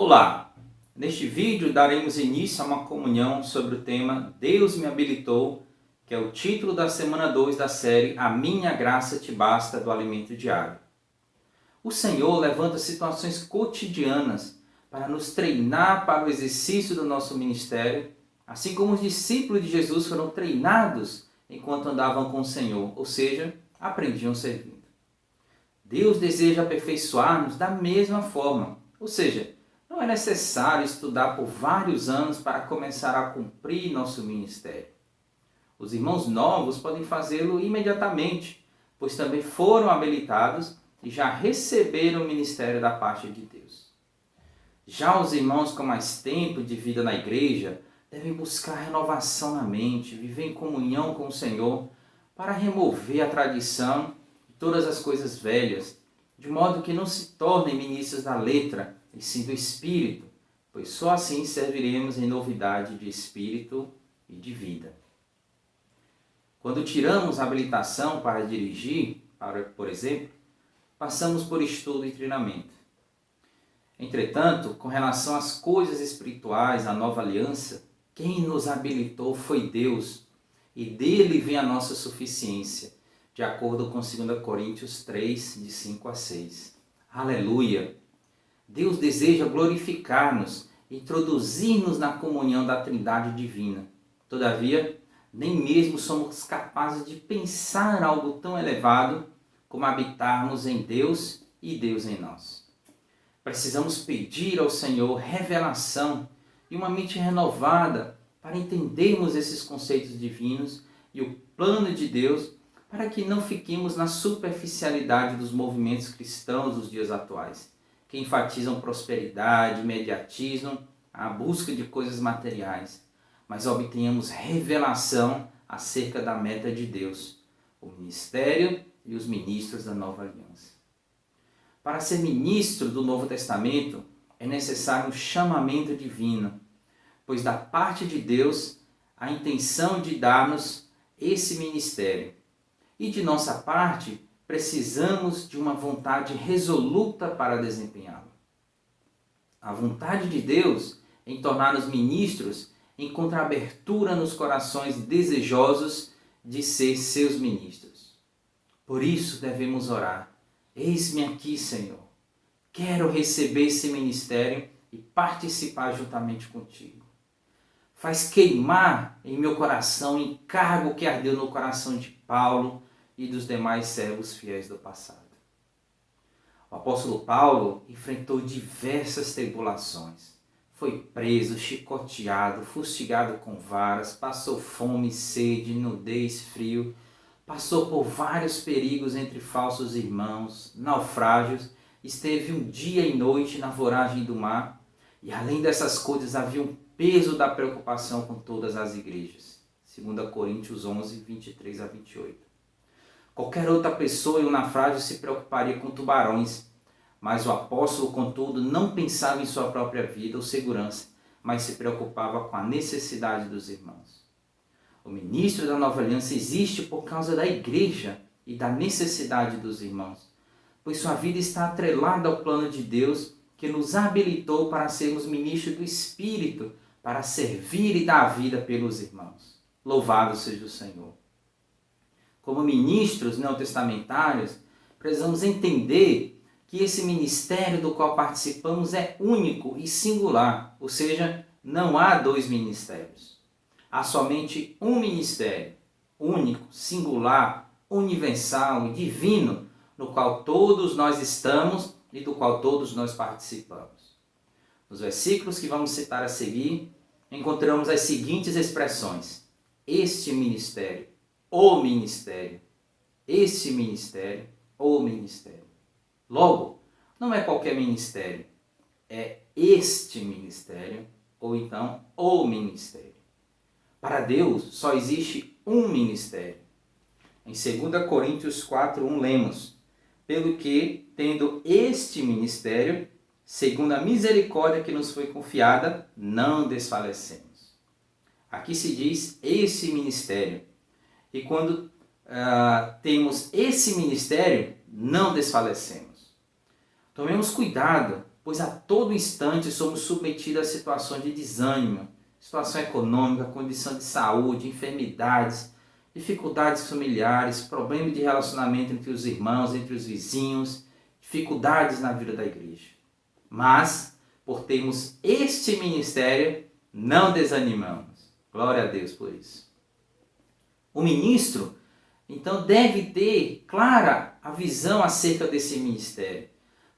Olá! Neste vídeo daremos início a uma comunhão sobre o tema Deus me habilitou, que é o título da semana 2 da série A Minha Graça Te Basta do Alimento Diário. O Senhor levanta situações cotidianas para nos treinar para o exercício do nosso ministério, assim como os discípulos de Jesus foram treinados enquanto andavam com o Senhor, ou seja, aprendiam servindo. Deus deseja aperfeiçoar-nos da mesma forma, ou seja, não é necessário estudar por vários anos para começar a cumprir nosso ministério. Os irmãos novos podem fazê-lo imediatamente, pois também foram habilitados e já receberam o ministério da parte de Deus. Já os irmãos com mais tempo de vida na igreja devem buscar renovação na mente, viver em comunhão com o Senhor para remover a tradição e todas as coisas velhas, de modo que não se tornem ministros da letra, e sim do Espírito, pois só assim serviremos em novidade de espírito e de vida. Quando tiramos a habilitação para dirigir, por exemplo, passamos por estudo e treinamento. Entretanto, com relação às coisas espirituais, à nova aliança, quem nos habilitou foi Deus, e dele vem a nossa suficiência, de acordo com 2 Coríntios 3, de 5 a 6. Aleluia! Deus deseja glorificar-nos, introduzir-nos na comunhão da Trindade Divina. Todavia, nem mesmo somos capazes de pensar algo tão elevado como habitarmos em Deus e Deus em nós. Precisamos pedir ao Senhor revelação e uma mente renovada para entendermos esses conceitos divinos e o plano de Deus, para que não fiquemos na superficialidade dos movimentos cristãos dos dias atuais, que enfatizam prosperidade, imediatismo, a busca de coisas materiais, mas obtenhamos revelação acerca da meta de Deus, o ministério e os ministros da nova aliança. Para ser ministro do Novo Testamento, é necessário um chamamento divino, pois da parte de Deus a intenção de dar-nos esse ministério. E de nossa parte, precisamos de uma vontade resoluta para desempenhá-lo. A vontade de Deus em tornar-nos ministros encontra abertura nos corações desejosos de ser seus ministros. Por isso devemos orar: eis-me aqui, Senhor. Quero receber esse ministério e participar juntamente contigo. Faz queimar em meu coração o encargo que ardeu no coração de Paulo e dos demais servos fiéis do passado. O apóstolo Paulo enfrentou diversas tribulações. Foi preso, chicoteado, fustigado com varas, passou fome, sede, nudez, frio, passou por vários perigos entre falsos irmãos, naufrágios, esteve um dia e noite na voragem do mar, e além dessas coisas havia um peso da preocupação com todas as igrejas. 2 Coríntios 11, 23 a 28. Qualquer outra pessoa em um naufrágio se preocuparia com tubarões, mas o apóstolo, contudo, não pensava em sua própria vida ou segurança, mas se preocupava com a necessidade dos irmãos. O ministro da nova aliança existe por causa da igreja e da necessidade dos irmãos, pois sua vida está atrelada ao plano de Deus, que nos habilitou para sermos ministros do Espírito, para servir e dar a vida pelos irmãos. Louvado seja o Senhor! Como ministros neotestamentários, precisamos entender que esse ministério do qual participamos é único e singular, ou seja, não há dois ministérios. Há somente um ministério, único, singular, universal e divino, no qual todos nós estamos e do qual todos nós participamos. Nos versículos que vamos citar a seguir, encontramos as seguintes expressões: este ministério, o ministério, esse ministério, o ministério. Logo, não é qualquer ministério, é este ministério, ou então o ministério. Para Deus só existe um ministério. Em 2 Coríntios 4:1 lemos: pelo que, tendo este ministério, segundo a misericórdia que nos foi confiada, não desfalecemos. Aqui se diz esse ministério. E quando temos esse ministério, não desfalecemos. Tomemos cuidado, pois a todo instante somos submetidos a situações de desânimo, situação econômica, condição de saúde, enfermidades, dificuldades familiares, problemas de relacionamento entre os irmãos, entre os vizinhos, dificuldades na vida da igreja. Mas, por termos este ministério, não desanimamos. Glória a Deus por isso. O ministro, então, deve ter clara a visão acerca desse ministério,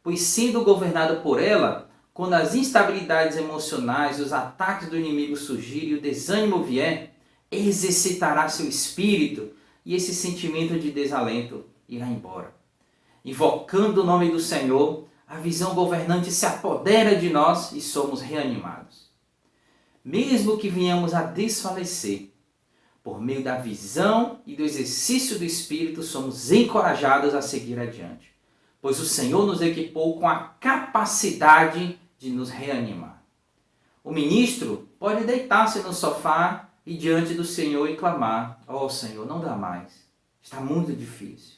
pois sendo governado por ela, quando as instabilidades emocionais, os ataques do inimigo surgirem e o desânimo vier, exercitará seu espírito e esse sentimento de desalento irá embora. Invocando o nome do Senhor, a visão governante se apodera de nós e somos reanimados. Mesmo que venhamos a desfalecer, por meio da visão e do exercício do Espírito, somos encorajados a seguir adiante, pois o Senhor nos equipou com a capacidade de nos reanimar. O ministro pode deitar-se no sofá e diante do Senhor e clamar: ó Senhor, não dá mais, está muito difícil.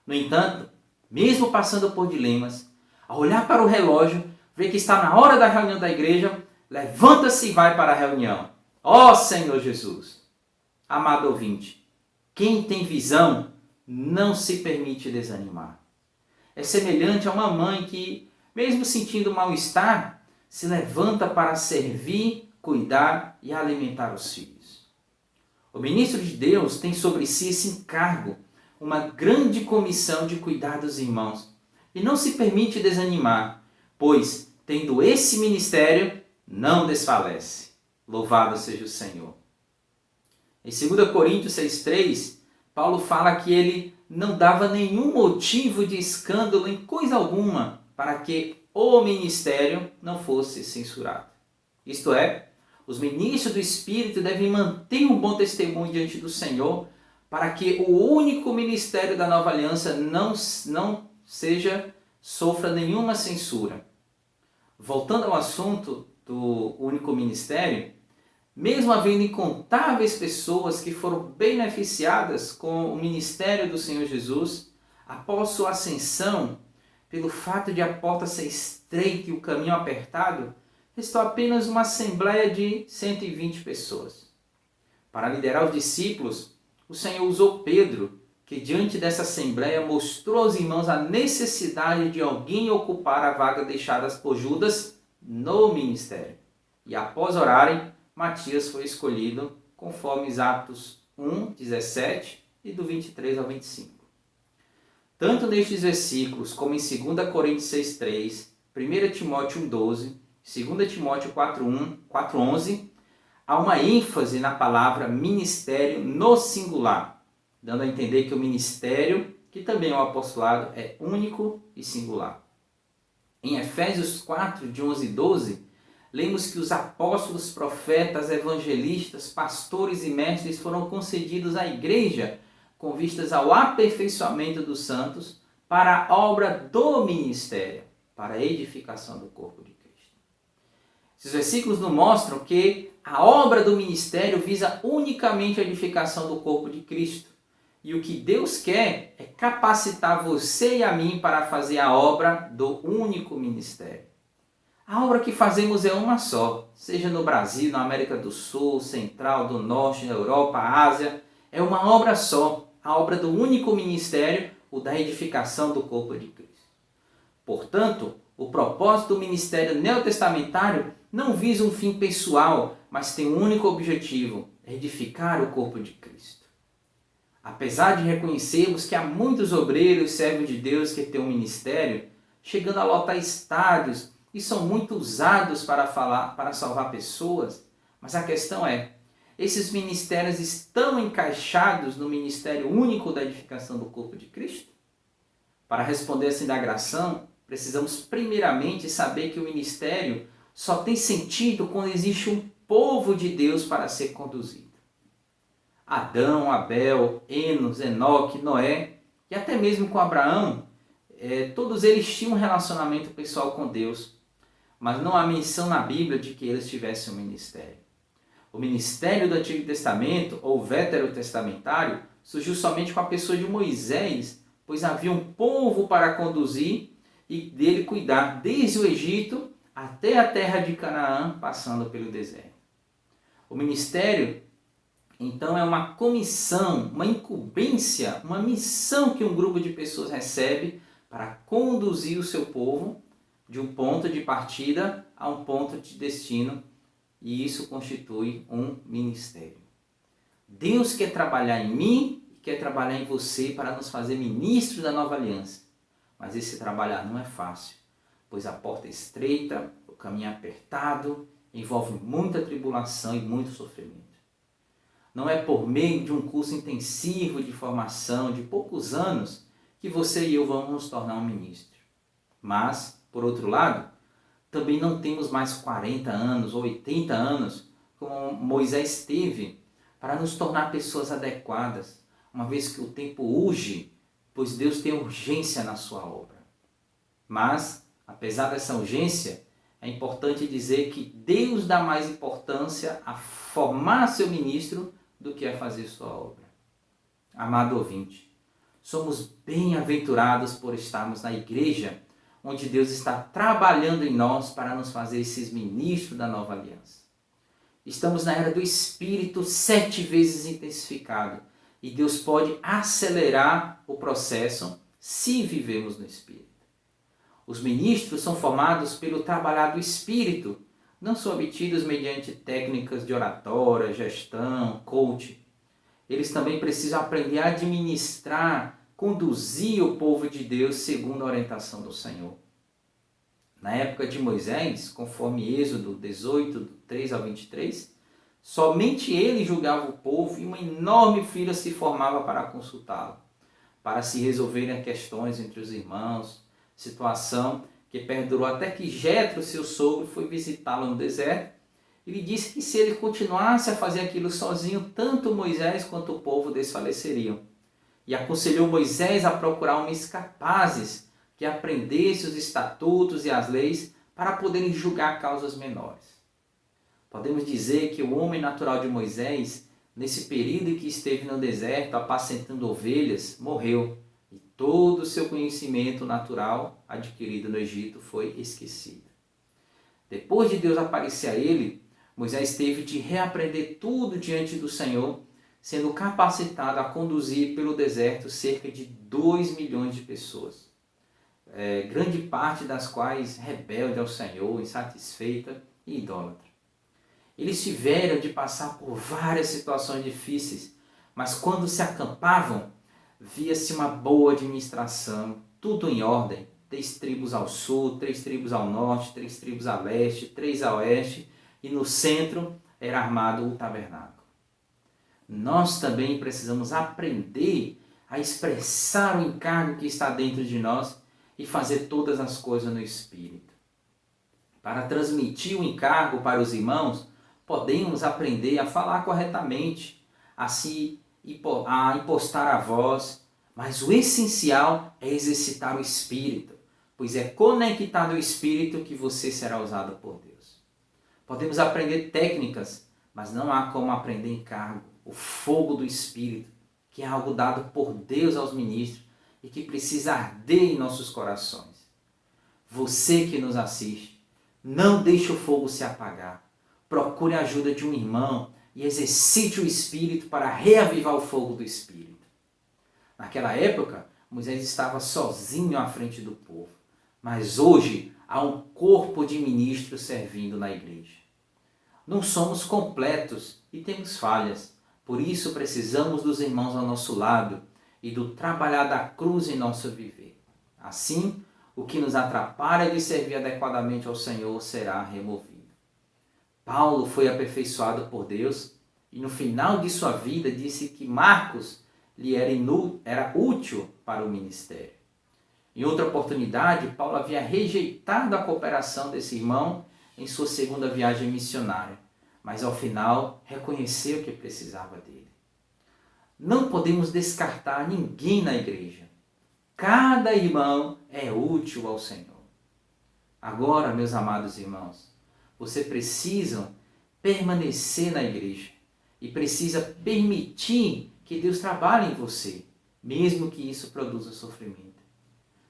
No entanto, mesmo passando por dilemas, ao olhar para o relógio, vê que está na hora da reunião da igreja, levanta-se e vai para a reunião. Ó Senhor Jesus! Amado ouvinte, quem tem visão não se permite desanimar. É semelhante a uma mãe que, mesmo sentindo mal-estar, se levanta para servir, cuidar e alimentar os filhos. O ministro de Deus tem sobre si esse encargo, uma grande comissão de cuidar dos irmãos, e não se permite desanimar, pois, tendo esse ministério, não desfalece. Louvado seja o Senhor. Em 2 Coríntios 6,3, Paulo fala que ele não dava nenhum motivo de escândalo em coisa alguma para que o ministério não fosse censurado. Isto é, os ministros do Espírito devem manter um bom testemunho diante do Senhor para que o único ministério da nova aliança não sofra nenhuma censura. Voltando ao assunto do único ministério, mesmo havendo incontáveis pessoas que foram beneficiadas com o ministério do Senhor Jesus, após sua ascensão, pelo fato de a porta ser estreita e o caminho apertado, restou apenas uma assembleia de 120 pessoas. Para liderar os discípulos, o Senhor usou Pedro, que diante dessa assembleia mostrou aos irmãos a necessidade de alguém ocupar a vaga deixada por Judas no ministério. E após orarem, Matias foi escolhido conforme Atos 1, 17 e do 23 ao 25. Tanto nestes versículos como em 2 Coríntios 6,3, 1 Timóteo 1,12, 2 Timóteo 4,11, há uma ênfase na palavra ministério no singular, dando a entender que o ministério, que também é o apostolado, é único e singular. Em Efésios 4, de 11 e 12, lemos que os apóstolos, profetas, evangelistas, pastores e mestres foram concedidos à igreja com vistas ao aperfeiçoamento dos santos para a obra do ministério, para a edificação do corpo de Cristo. Esses versículos nos mostram que a obra do ministério visa unicamente a edificação do corpo de Cristo. E o que Deus quer é capacitar você e a mim para fazer a obra do único ministério. A obra que fazemos é uma só, seja no Brasil, na América do Sul, Central, do Norte, na Europa, Ásia. É uma obra só, a obra do único ministério, o da edificação do corpo de Cristo. Portanto, o propósito do ministério neotestamentário não visa um fim pessoal, mas tem um único objetivo: edificar o corpo de Cristo. Apesar de reconhecermos que há muitos obreiros e servos de Deus que têm um ministério, chegando a lotar estádios, e são muito usados para salvar pessoas, mas a questão é, esses ministérios estão encaixados no ministério único da edificação do corpo de Cristo? Para responder essa indagação, precisamos primeiramente saber que o ministério só tem sentido quando existe um povo de Deus para ser conduzido. Adão, Abel, Enos, Enoque, Noé e até mesmo com Abraão, todos eles tinham um relacionamento pessoal com Deus, mas não há menção na Bíblia de que eles tivessem um ministério. O ministério do Antigo Testamento, ou veterotestamentário, surgiu somente com a pessoa de Moisés, pois havia um povo para conduzir e dele cuidar desde o Egito até a terra de Canaã, passando pelo deserto. O ministério, então, é uma comissão, uma incumbência, uma missão que um grupo de pessoas recebe para conduzir o seu povo de um ponto de partida a um ponto de destino, e isso constitui um ministério. Deus quer trabalhar em mim e quer trabalhar em você para nos fazer ministros da nova aliança. Mas esse trabalhar não é fácil, pois a porta é estreita, o caminho é apertado, envolve muita tribulação e muito sofrimento. Não é por meio de um curso intensivo de formação de poucos anos que você e eu vamos nos tornar um ministro. Mas, por outro lado, também não temos mais 40 anos ou 80 anos como Moisés teve para nos tornar pessoas adequadas, uma vez que o tempo urge, pois Deus tem urgência na sua obra. Mas, apesar dessa urgência, é importante dizer que Deus dá mais importância a formar seu ministro do que a fazer sua obra. Amado ouvinte, somos bem-aventurados por estarmos na igreja onde Deus está trabalhando em nós para nos fazer esses ministros da nova aliança. Estamos na era do Espírito 7 vezes intensificado e Deus pode acelerar o processo se vivemos no Espírito. Os ministros são formados pelo trabalhar do Espírito, não são obtidos mediante técnicas de oratória, gestão, coaching. Eles também precisam aprender a administrar, conduzir o povo de Deus segundo a orientação do Senhor. Na época de Moisés, conforme Êxodo 18, do 3 ao 23, somente ele julgava o povo e uma enorme fila se formava para consultá-lo, para se resolverem questões entre os irmãos, situação que perdurou até que Jetro, seu sogro, foi visitá-lo no deserto e lhe disse que se ele continuasse a fazer aquilo sozinho, tanto Moisés quanto o povo desfaleceriam. E aconselhou Moisés a procurar homens capazes que aprendessem os estatutos e as leis para poderem julgar causas menores. Podemos dizer que o homem natural de Moisés, nesse período em que esteve no deserto apacentando ovelhas, morreu. E todo o seu conhecimento natural adquirido no Egito foi esquecido. Depois de Deus aparecer a ele, Moisés teve de reaprender tudo diante do Senhor, sendo capacitado a conduzir pelo deserto cerca de 2 milhões de pessoas. Grande parte das quais rebelde ao Senhor, insatisfeita e idólatra. Eles tiveram de passar por várias situações difíceis, mas quando se acampavam, via-se uma boa administração, tudo em ordem. 3 tribos ao sul, 3 tribos ao norte, 3 tribos a leste, 3 a oeste, e no centro era armado o tabernáculo. Nós também precisamos aprender a expressar o encargo que está dentro de nós e fazer todas as coisas no Espírito. Para transmitir o encargo para os irmãos, podemos aprender a falar corretamente, a impostar a voz, mas o essencial é exercitar o Espírito, pois é conectado ao Espírito que você será usado por Deus. Podemos aprender técnicas, mas não há como aprender encargo, o fogo do Espírito, que é algo dado por Deus aos ministros e que precisa arder em nossos corações. Você que nos assiste, não deixe o fogo se apagar. Procure a ajuda de um irmão e exercite o Espírito para reavivar o fogo do Espírito. Naquela época, Moisés estava sozinho à frente do povo, mas hoje há um corpo de ministros servindo na igreja. Não somos completos e temos falhas, por isso precisamos dos irmãos ao nosso lado e do trabalhar da cruz em nosso viver. Assim, o que nos atrapalha de servir adequadamente ao Senhor será removido. Paulo foi aperfeiçoado por Deus e no final de sua vida disse que Marcos lhe era útil para o ministério. Em outra oportunidade, Paulo havia rejeitado a cooperação desse irmão em sua segunda viagem missionária, mas ao final reconheceu que precisava dele. Não podemos descartar ninguém na igreja. Cada irmão é útil ao Senhor. Agora, meus amados irmãos, você precisa permanecer na igreja e precisa permitir que Deus trabalhe em você, mesmo que isso produza sofrimento.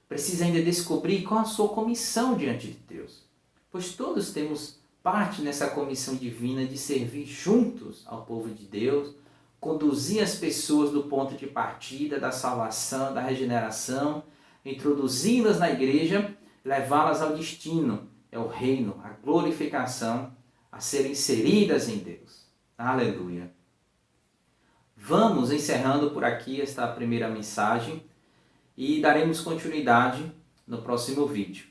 precisa ainda descobrir qual a sua comissão diante de Deus. Pois todos temos parte nessa comissão divina de servir juntos ao povo de Deus, conduzir as pessoas do ponto de partida da salvação, da regeneração, introduzi-las na igreja, levá-las ao destino, é o reino, a glorificação, a serem inseridas em Deus. Aleluia! Vamos encerrando por aqui esta primeira mensagem e daremos continuidade no próximo vídeo.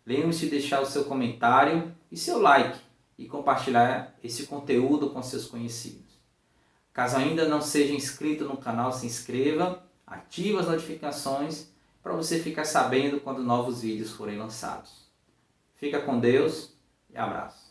Lembre-se de deixar o seu comentário e seu like e compartilhar esse conteúdo com seus conhecidos. Caso ainda não seja inscrito no canal, se inscreva, ative as notificações para você ficar sabendo quando novos vídeos forem lançados. Fica com Deus e abraço.